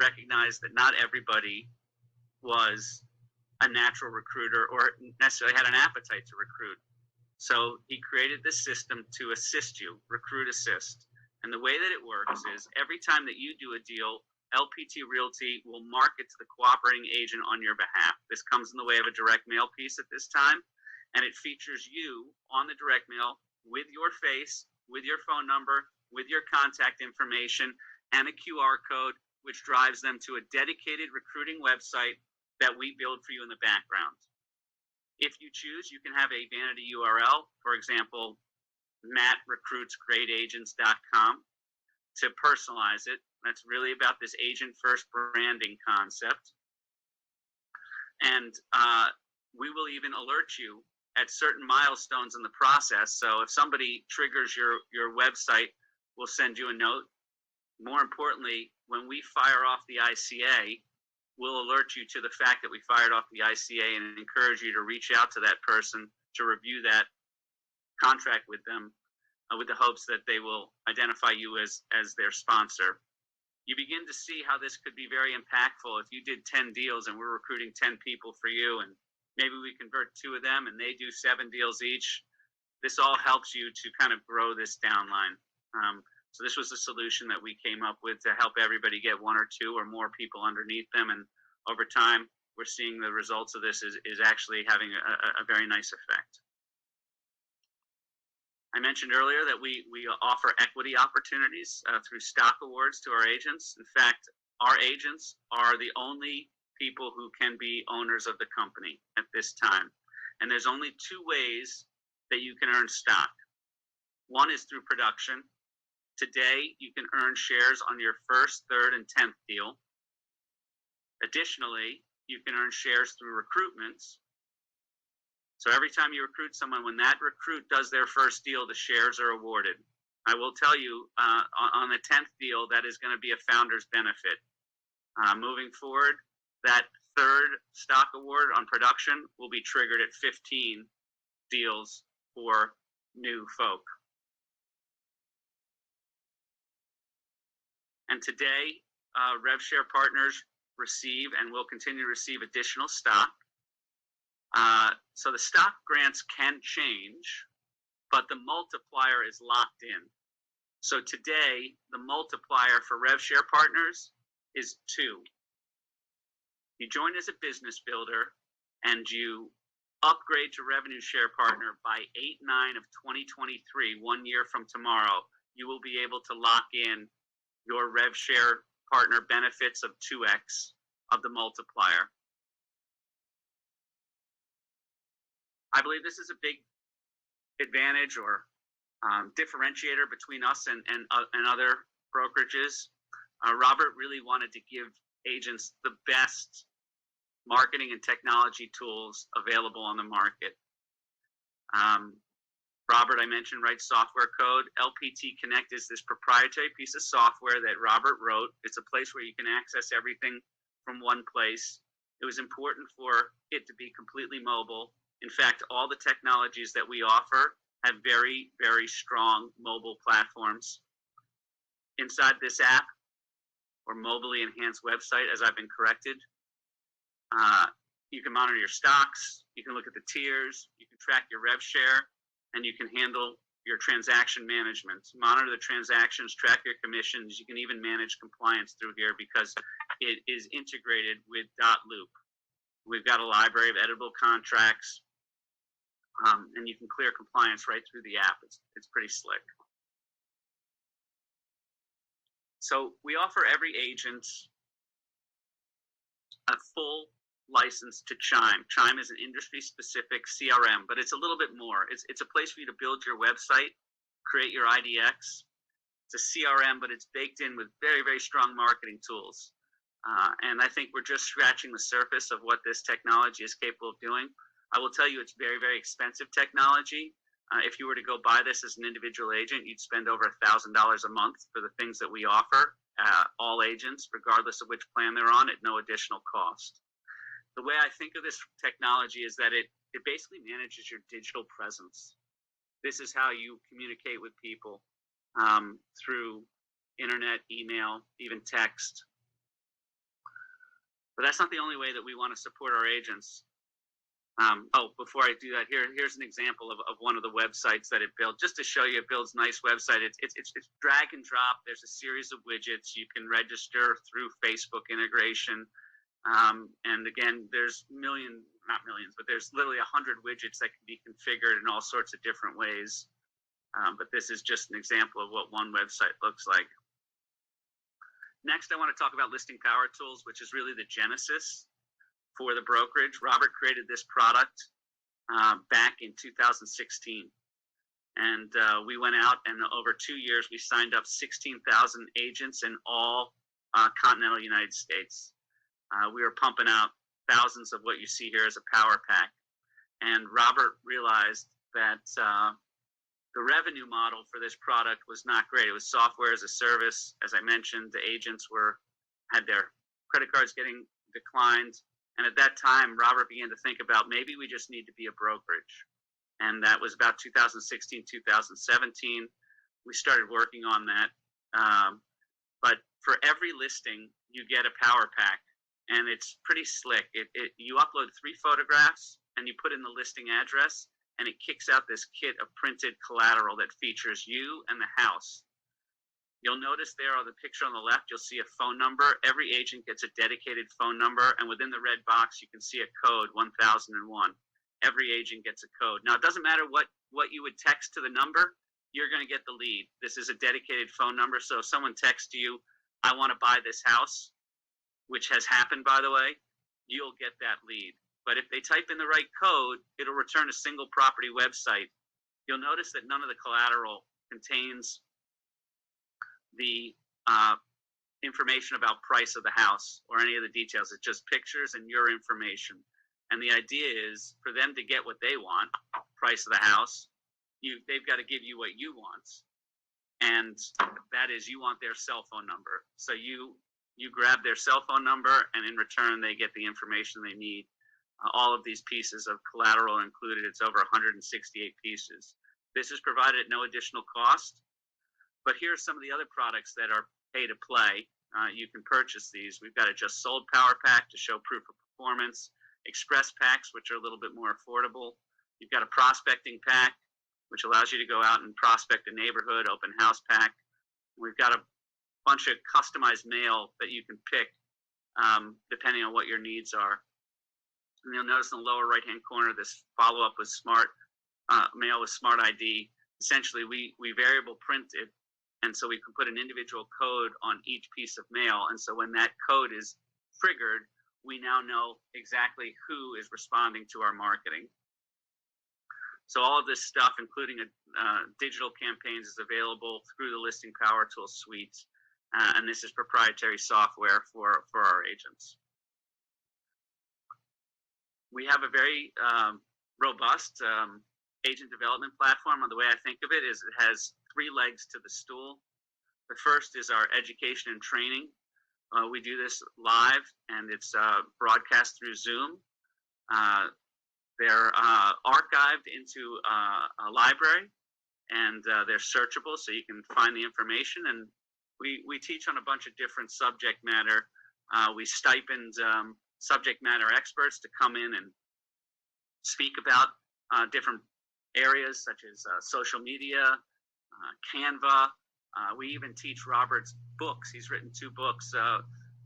recognized that not everybody was a natural recruiter or necessarily had an appetite to recruit. So he created this system to assist you, recruit assist. And the way that it works is every time that you do a deal, LPT Realty will market to the cooperating agent on your behalf. This comes in the way of a direct mail piece at this time, and it features you on the direct mail with your face, with your phone number, with your contact information, and a QR code, which drives them to a dedicated recruiting website that we build for you in the background. If you choose, you can have a vanity URL, for example, mattrecruitsgreatagents.com, to personalize it. That's really about this agent first branding concept. And we will even alert you at certain milestones in the process. So if somebody triggers your website, we'll send you a note. More importantly, when we fire off the ICA, we'll alert you to the fact that we fired off the ICA and encourage you to reach out to that person to review that contract with them, with the hopes that they will identify you as their sponsor. You begin to see how this could be very impactful. If you did 10 deals and we're recruiting 10 people for you, and maybe we convert 2 of them and they do 7 deals each, this all helps you to kind of grow this downline. So this was a solution that we came up with to help everybody get 1 or 2 or more people underneath them. And over time, we're seeing the results of this is actually having a very nice effect. I mentioned earlier that we offer equity opportunities through stock awards to our agents. In fact, our agents are the only people who can be owners of the company at this time. And there's only 2 ways that you can earn stock. One is through production. Today, you can earn shares on your 1st, 3rd, and 10th deal. Additionally, you can earn shares through recruitments. So every time you recruit someone, when that recruit does their 1st deal, the shares are awarded. I will tell you, on the 10th deal, that is going to be a founder's benefit. Moving forward, that 3rd stock award on production will be triggered at 15 deals for new folk. And today, RevShare partners receive and will continue to receive additional stock. So the stock grants can change, but the multiplier is locked in. So today, the multiplier for RevShare partners is 2. You join as a business builder and you upgrade to Revenue Share Partner by 8/9 of 2023, 1 year from tomorrow, you will be able to lock in your RevShare Partner benefits of 2x of the multiplier. I believe this is a big advantage or differentiator between us and other brokerages. Robert really wanted to give agents the best marketing and technology tools available on the market. Robert, I mentioned, writes software code. LPT Connect is this proprietary piece of software that Robert wrote. It's a place where you can access everything from one place. It was important for it to be completely mobile. In fact, all the technologies that we offer have very, very strong mobile platforms. Inside this app, or mobilely enhanced website, as I've been corrected, you can monitor your stocks, you can look at the tiers, you can track your rev share, and you can handle your transaction management. Monitor the transactions, track your commissions. You can even manage compliance through here because it is integrated with .loop. We've got a library of editable contracts, and you can clear compliance right through the app. It's pretty slick. So we offer every agent a full license to Chime. Chime is an industry-specific CRM, but it's a little bit more. It's a place for you to build your website, create your IDX. It's a CRM, but it's baked in with very, very strong marketing tools. And I think we're just scratching the surface of what this technology is capable of doing. I will tell you it's very, very expensive technology. If you were to go buy this as an individual agent, you'd spend over $1,000 a month for the things that we offer, all agents, regardless of which plan they're on, at no additional cost. The way I think of this technology is that it basically manages your digital presence. This is how you communicate with people through internet, email, even text. But that's not the only way that we want to support our agents. Before I do that, here's an example of one of the websites that it built, just to show you it builds nice website. It's drag and drop. There's a series of widgets. You can register through Facebook integration. And again, there's not millions, but there's literally 100 widgets that can be configured in all sorts of different ways. But this is just an example of what one website looks like. Next, I want to talk about listing power tools, which is really the genesis for the brokerage. Robert created this product back in 2016. And we went out, and over 2 years, we signed up 16,000 agents in all continental United States. We were pumping out thousands of what you see here as a power pack. And Robert realized that the revenue model for this product was not great. It was software as a service. As I mentioned, the agents had their credit cards getting declined. And at that time, Robert began to think about maybe we just need to be a brokerage. And that was about 2016, 2017. We started working on that. But for every listing, you get a power pack. And it's pretty slick. You upload 3 photographs, and you put in the listing address, and it kicks out this kit of printed collateral that features you and the house. You'll notice there on the picture on the left, you'll see a phone number. Every agent gets a dedicated phone number, and within the red box, you can see a code, 1001. Every agent gets a code. Now, it doesn't matter what you would text to the number, you're going to get the lead. This is a dedicated phone number, so if someone texts you, I want to buy this house, which has happened, by the way, you'll get that lead. But if they type in the right code, it'll return a single property website. You'll notice that none of the collateral contains the information about price of the house or any of the details. It's just pictures and your information. And the idea is for them to get what they want, price of the house, they've got to give you what you want. And that is, you want their cell phone number. So you grab their cell phone number, and in return, they get the information they need. All of these pieces of collateral are included. It's over 168 pieces. This is provided at no additional cost. But here are some of the other products that are pay to play. You can purchase these. We've got a just sold power pack to show proof of performance, express packs, which are a little bit more affordable. You've got a prospecting pack, which allows you to go out and prospect a neighborhood, open house pack. We've got a bunch of customized mail that you can pick depending on what your needs are. And you'll notice in the lower right-hand corner, this follow-up with mail with Smart ID. Essentially, we variable print it, and so we can put an individual code on each piece of mail. And so when that code is triggered, we now know exactly who is responding to our marketing. So all of this stuff, including digital campaigns, is available through the Listing Power Tools suite. And this is proprietary software for our agents. We have a very robust agent development platform. And the way I think of it is it has 3 legs to the stool. The first is our education and training. We do this live, and it's broadcast through Zoom. They're archived into a library, and they're searchable, so you can find the information. And we teach on a bunch of different subject matter. We stipend subject matter experts to come in and speak about different areas such as social media, Canva. We even teach Robert's books. He's written 2 books,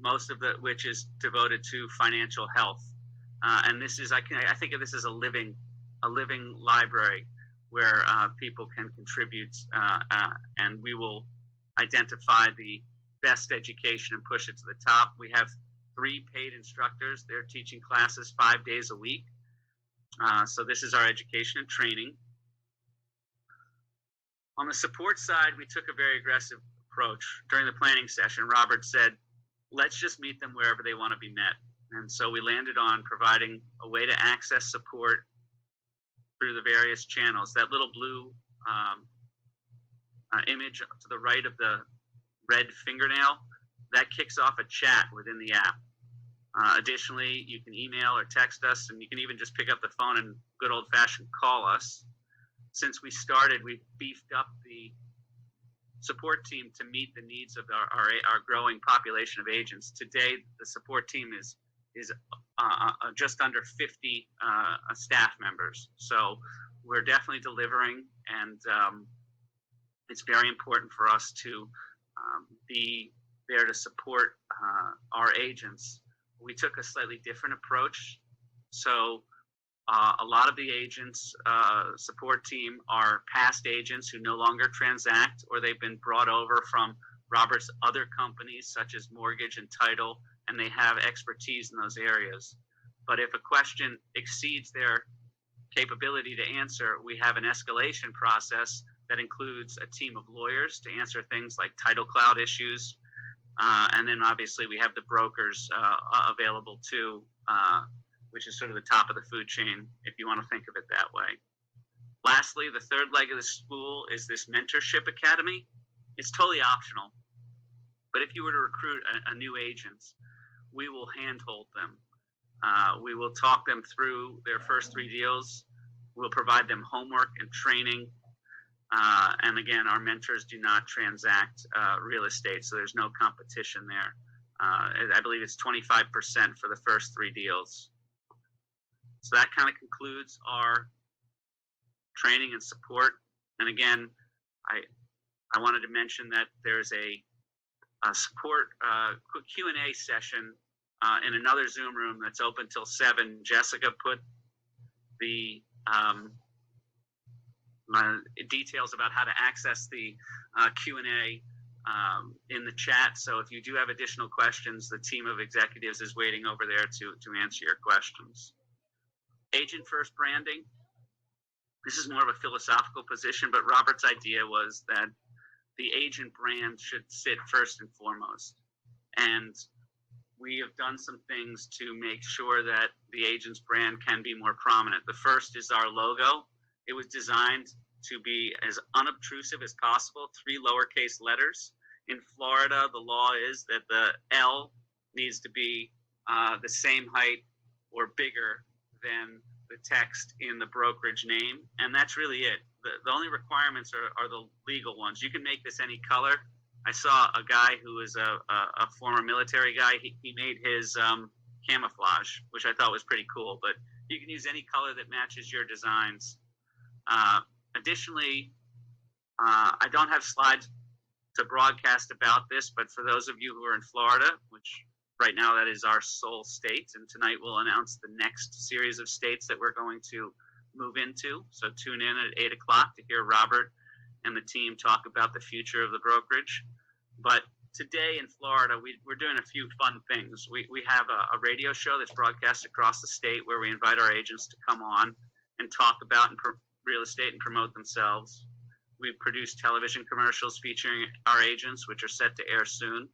most of which is devoted to financial health. And this is, I think of this as a living library where people can contribute, and we will identify the best education and push it to the top. We have 3 paid instructors. They're teaching classes 5 days a week. So this is our education and training. On the support side, we took a very aggressive approach. During the planning session, Robert said, let's just meet them wherever they want to be met. And so we landed on providing a way to access support through the various channels. That little blue image to the right of the red fingernail, that kicks off a chat within the app. Additionally, you can email or text us, and you can even just pick up the phone and good old-fashioned call us. Since we started, we've beefed up the support team to meet the needs of our growing population of agents. Today, the support team is is just under 50 staff members. So we're definitely delivering, and it's very important for us to be there to support our agents. We took a slightly different approach. So a lot of the agents support team are past agents who no longer transact, or they've been brought over from Robert's other companies such as mortgage and title, and they have expertise in those areas. But if a question exceeds their capability to answer, we have an escalation process that includes a team of lawyers to answer things like title cloud issues. And then obviously we have the brokers available too, which is sort of the top of the food chain, if you want to think of it that way. Lastly, the third leg of the stool is this mentorship academy. It's totally optional. But if you were to recruit a new agent, we will handhold them. We will talk them through their first 3 deals. We'll provide them homework and training. And again, our mentors do not transact real estate, so there's no competition there. I believe it's 25% for the first 3 deals. So that kind of concludes our training and support. And again, I wanted to mention that there's a support quick Q&A session in another Zoom room that's open till 7. Jessica put the details about how to access the Q&A in the chat. So if you do have additional questions, the team of executives is waiting over there to answer your questions. Agent first branding. This is more of a philosophical position, but Robert's idea was that the agent brand should sit first and foremost. And we have done some things to make sure that the agent's brand can be more prominent. The first is our logo. It was designed to be as unobtrusive as possible, 3 lowercase letters. In Florida, the law is that the L needs to be the same height or bigger than the text in the brokerage name, and that's really it. The only requirements are the legal ones. You can make this any color. I saw a guy who is a former military guy. He made his camouflage, which I thought was pretty cool, but you can use any color that matches your designs. Additionally, I don't have slides to broadcast about this, but for those of you who are in Florida, which right now that is our sole state, and tonight we'll announce the next series of states that we're going to move into. So tune in at 8 o'clock to hear Robert and the team talk about the future of the brokerage. But today in Florida, we're doing a few fun things. We have a radio show that's broadcast across the state where we invite our agents to come on and talk about real estate and promote themselves. We've produced television commercials featuring our agents, which are set to air soon.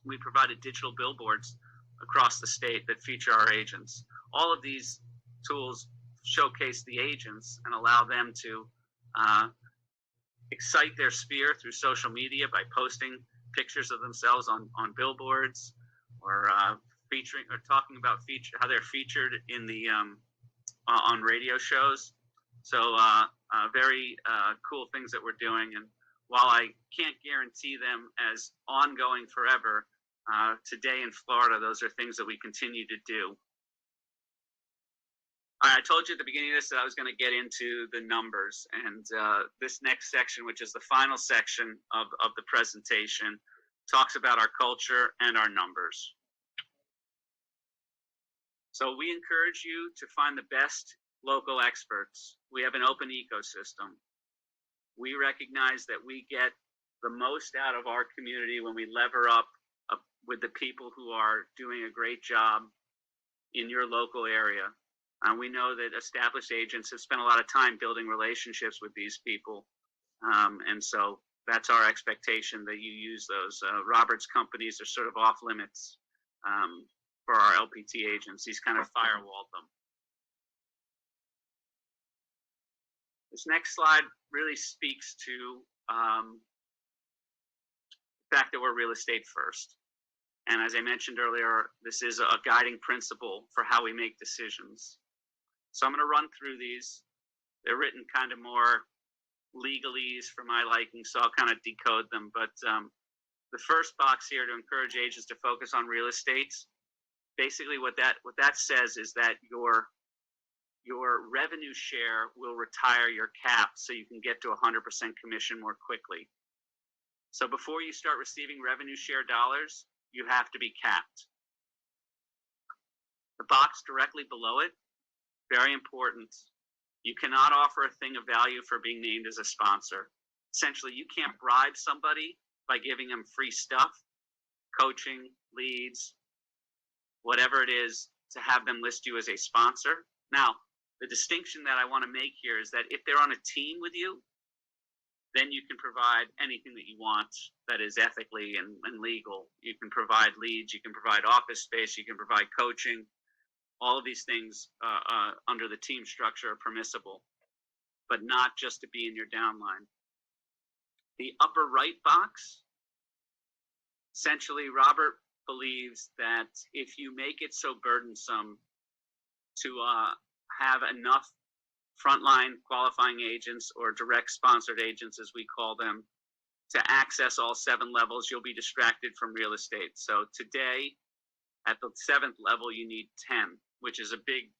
We provided digital billboards across the state that feature our agents. All of these tools showcase the agents and allow them to excite their sphere through social media by posting pictures of themselves on billboards, or featuring or talking about how they're featured in the on radio shows. So very cool things that we're doing. And while I can't guarantee them as ongoing forever, today in Florida, those are things that we continue to do. I told you at the beginning of this that I was going to get into the numbers, and this next section, which is the final section of the presentation, talks about our culture and our numbers. So we encourage you to find the best local experts. We have an open ecosystem. We recognize that we get the most out of our community when we lever up with the people who are doing a great job in your local area. We know that established agents have spent a lot of time building relationships with these people. And so that's our expectation, that you use those. Robert's companies are sort of off limits for our LPT agents. He's kind of firewalled them. This next slide really speaks to the fact that we're real estate first. And as I mentioned earlier, this is a guiding principle for how we make decisions. So I'm going to run through these. They're written kind of more legalese for my liking, so I'll kind of decode them. But the first box here, to encourage agents to focus on real estate, basically what that says is that your revenue share will retire your cap so you can get to 100% commission more quickly. So before you start receiving revenue share dollars, you have to be capped. The box directly below it, very important. You cannot offer a thing of value for being named as a sponsor. Essentially, you can't bribe somebody by giving them free stuff, coaching, leads, whatever it is, to have them list you as a sponsor. Now, the distinction that I want to make here is that if they're on a team with you, then you can provide anything that you want that is ethically and legal. You can provide leads, you can provide office space, you can provide coaching. All of these things under the team structure are permissible, but not just to be in your downline. The upper right box, essentially, Robert believes that if you make it so burdensome to have enough frontline qualifying agents, or direct sponsored agents as we call them, to access all 7 levels, you'll be distracted from real estate. So today, at the 7th level, you need 10, which is a big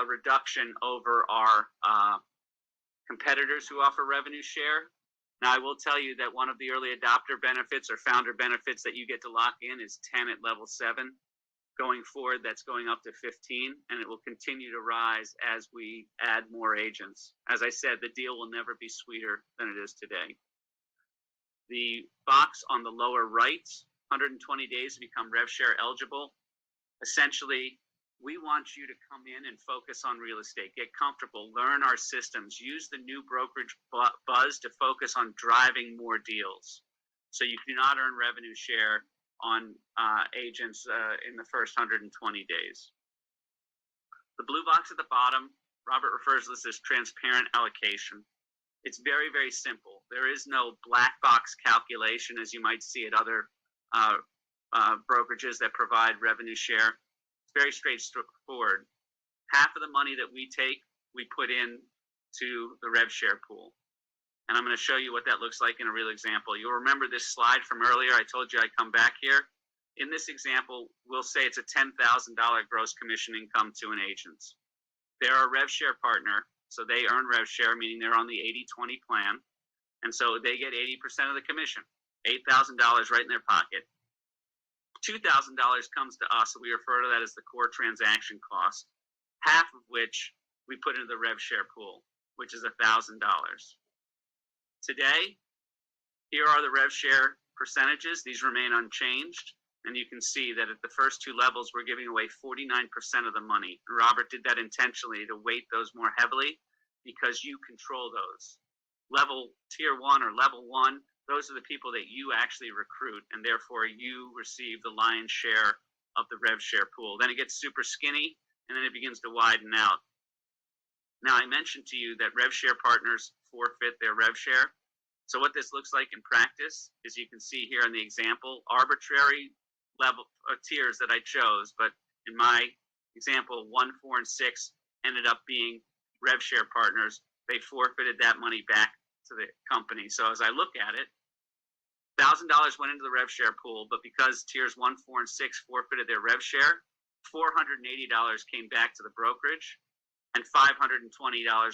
reduction over our competitors who offer revenue share. Now, I will tell you that one of the early adopter benefits or founder benefits that you get to lock in is 10 at level 7. Going forward, that's going up to 15, and it will continue to rise as we add more agents. As I said, the deal will never be sweeter than it is today. The box on the lower right, 120 days to become RevShare eligible. Essentially, we want you to come in and focus on real estate, get comfortable, learn our systems, use the new brokerage buzz to focus on driving more deals. So you do not earn revenue share on agents in the first 120 days. The blue box at the bottom, Robert refers to this as transparent allocation. It's very, very simple. There is no black box calculation as you might see at other brokerages that provide revenue share. It's very straightforward. Half of the money that we take, we put in to the RevShare pool. And I'm going to show you what that looks like in a real example. You'll remember this slide from earlier. I told you I'd come back here. In this example, we'll say it's a $10,000 gross commission income to an agent. They're a RevShare partner, so they earn RevShare, meaning they're on the 80-20 plan. And so they get 80% of the commission, $8,000 right in their pocket. $2,000 comes to us, so we refer to that as the core transaction cost, half of which we put into the RevShare pool, which is $1,000. Today, here are the RevShare percentages. These remain unchanged. And you can see that at the first 2 levels, we're giving away 49% of the money. Robert did that intentionally to weight those more heavily because you control those. Level tier 1 or level 1, those are the people that you actually recruit, and therefore you receive the lion's share of the RevShare pool. Then it gets super skinny, and then it begins to widen out. Now, I mentioned to you that RevShare partners forfeit their RevShare. So what this looks like in practice is you can see here in the example, arbitrary level tiers that I chose, but in my example, 1, 4, and 6 ended up being RevShare partners. They forfeited that money back to the company. So as I look at it, $1,000 went into the RevShare pool, but because tiers 1, 4, and 6 forfeited their RevShare, $480 came back to the brokerage, and $520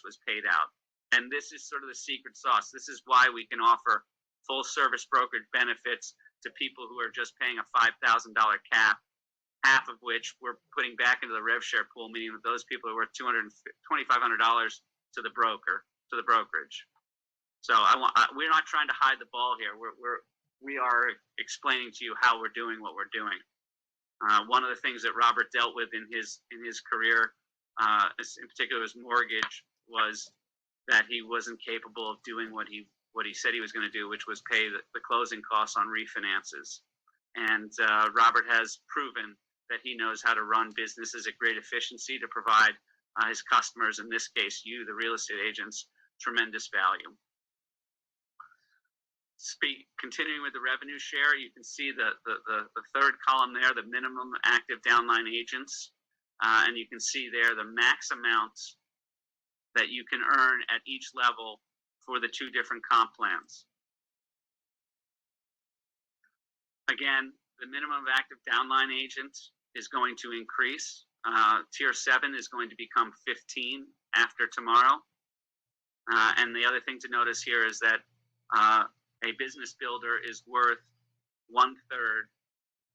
was paid out. And this is sort of the secret sauce. This is why we can offer full service brokerage benefits to people who are just paying a $5,000 cap, half of which we're putting back into the RevShare pool, meaning that those people are worth $2,500 to the brokerage. So we're not trying to hide the ball here. We are explaining to you how we're doing what we're doing. One of the things that Robert dealt with in his career, in particular his mortgage, was that he wasn't capable of doing what he said he was going to do, which was pay the closing costs on refinances. And Robert has proven that he knows how to run businesses at great efficiency to provide his customers, in this case you, the real estate agents, tremendous value. Continuing with the revenue share, you can see the third column there, the minimum active downline agents, and you can see there the max amounts that you can earn at each level for the 2 different comp plans. Again, the minimum active downline agents is going to increase. Tier 7 is going to become 15 after tomorrow. And the other thing to notice here is that a business builder is worth 1/3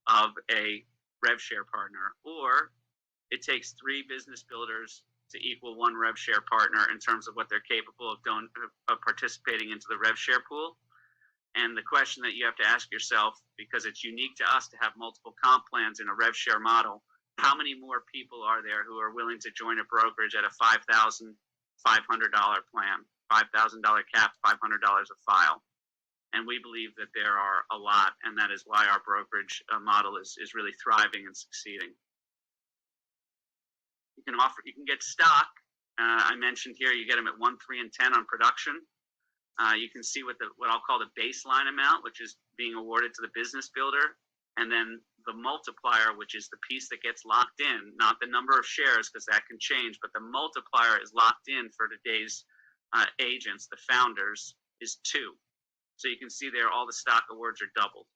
of a RevShare partner, or it takes 3 business builders to equal 1 RevShare partner in terms of what they're capable of participating into the RevShare pool. And the question that you have to ask yourself, because it's unique to us to have multiple comp plans in a RevShare model, how many more people are there who are willing to join a brokerage at a $5,500 plan, $5,000 cap, $500 a file? And we believe that there are a lot, and that is why our brokerage model is really thriving and succeeding. You can get stock. I mentioned here, you get them at 1, 3, and 10 on production. You can see what I'll call the baseline amount, which is being awarded to the business builder, and then the multiplier, which is the piece that gets locked in, not the number of shares, because that can change, but the multiplier is locked in for today's agents, the founders, is 2. So you can see there all the stock awards are doubled.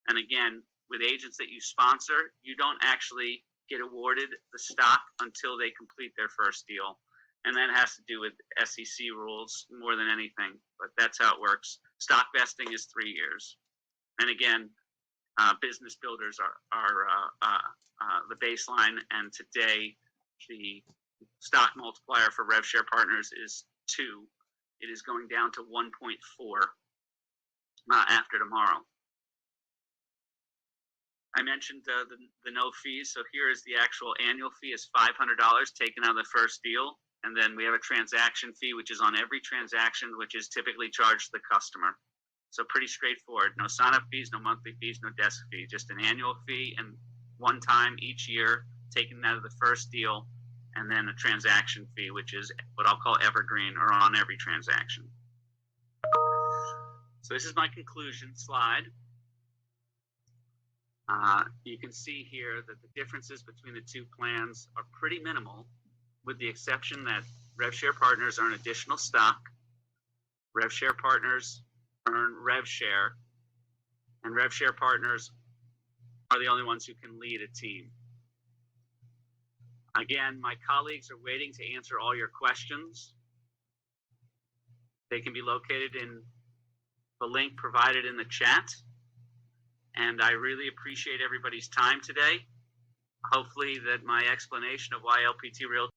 And again, with agents that you sponsor, you don't actually get awarded the stock until they complete their first deal. And that has to do with SEC rules more than anything, but that's how it works. Stock vesting is 3 years. And again, business builders are the baseline, and today the stock multiplier for RevShare partners is 2. It is going down to 1.4 after tomorrow. I mentioned the no fees, so here is the actual annual fee is $500 taken out of the first deal, and then we have a transaction fee, which is on every transaction, which is typically charged to the customer. So pretty straightforward. No sign-up fees, no monthly fees, no desk fee. Just an annual fee and one time each year taken out of the first deal, and then a transaction fee, which is what I'll call evergreen or on every transaction. So this is my conclusion slide. You can see here that the differences between the 2 plans are pretty minimal, with the exception that RevShare partners earn additional stock, RevShare partners earn RevShare, and RevShare partners are the only ones who can lead a team. Again, my colleagues are waiting to answer all your questions. They can be located in the link provided in the chat. And I really appreciate everybody's time today. Hopefully that my explanation of why LPT Realty